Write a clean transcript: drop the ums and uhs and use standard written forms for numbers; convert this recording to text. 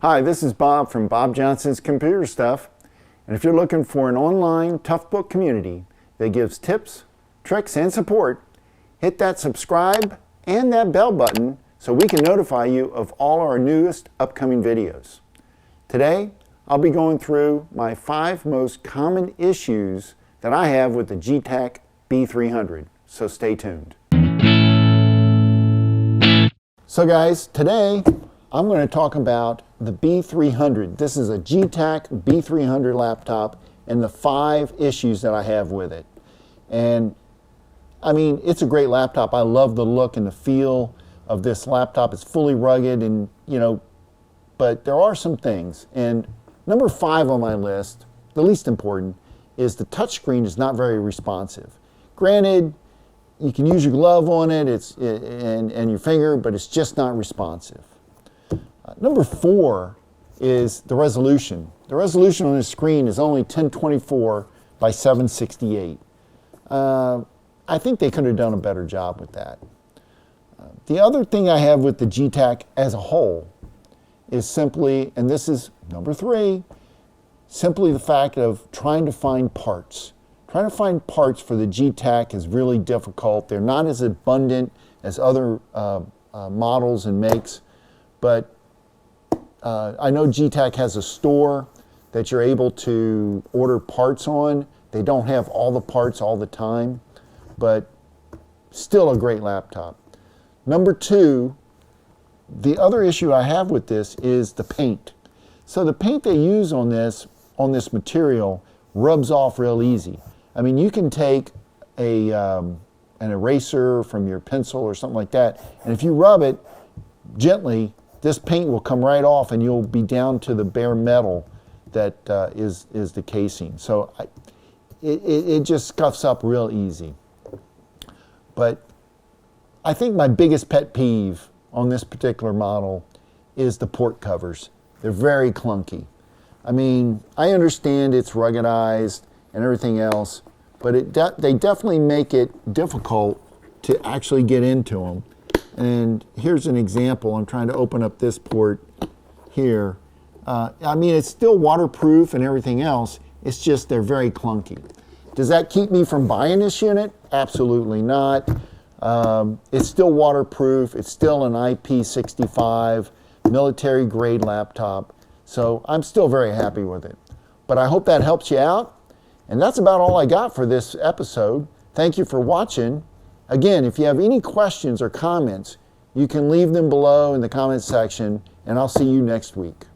Hi, this is Bob from Bob Johnson's Computer Stuff. And if you're looking for an online Toughbook community that gives tips, tricks, and support, hit that subscribe and that bell button so we can notify you of all our newest upcoming videos. Today, I'll be going through my 5 most common issues that I have with the Getac B300, so stay tuned. So guys, today I'm going to talk about the B300. This is a Getac B300 laptop and the 5 issues that I have with it. And I mean, it's a great laptop. I love the look and the feel of this laptop. It's fully rugged and, but there are some things. And number 5 on my list, the least important, is the touchscreen is not very responsive. Granted, you can use your glove on it and your finger, but it's just not responsive. Number 4 is the resolution. The resolution on the screen is only 1024 by 768. I think they could have done a better job with that. The other thing I have with the Getac as a whole is simply, and this is number 3, simply the fact of trying to find parts. Trying to find parts for the Getac is really difficult. They're not as abundant as other models and makes, but I know Getac has a store that you're able to order parts on. They don't have all the parts all the time, but still a great laptop. Number 2, the other issue I have with this is the paint. So the paint they use on this material rubs off real easy. I mean, you can take an eraser from your pencil or something like that, and if you rub it gently, this paint will come right off and you'll be down to the bare metal that is the casing. So it just scuffs up real easy. But I think my biggest pet peeve on this particular model is the port covers. They're very clunky. I mean, I understand it's ruggedized and everything else, but they definitely make it difficult to actually get into them. And here's an example. I'm trying to open up this port here. I mean, it's still waterproof and everything else. It's just they're very clunky. Does that keep me from buying this unit? Absolutely not. It's still waterproof. It's still an IP65 military grade laptop. So I'm still very happy with it. But I hope that helps you out. And that's about all I got for this episode. Thank you for watching. Again, if you have any questions or comments, you can leave them below in the comments section, and I'll see you next week.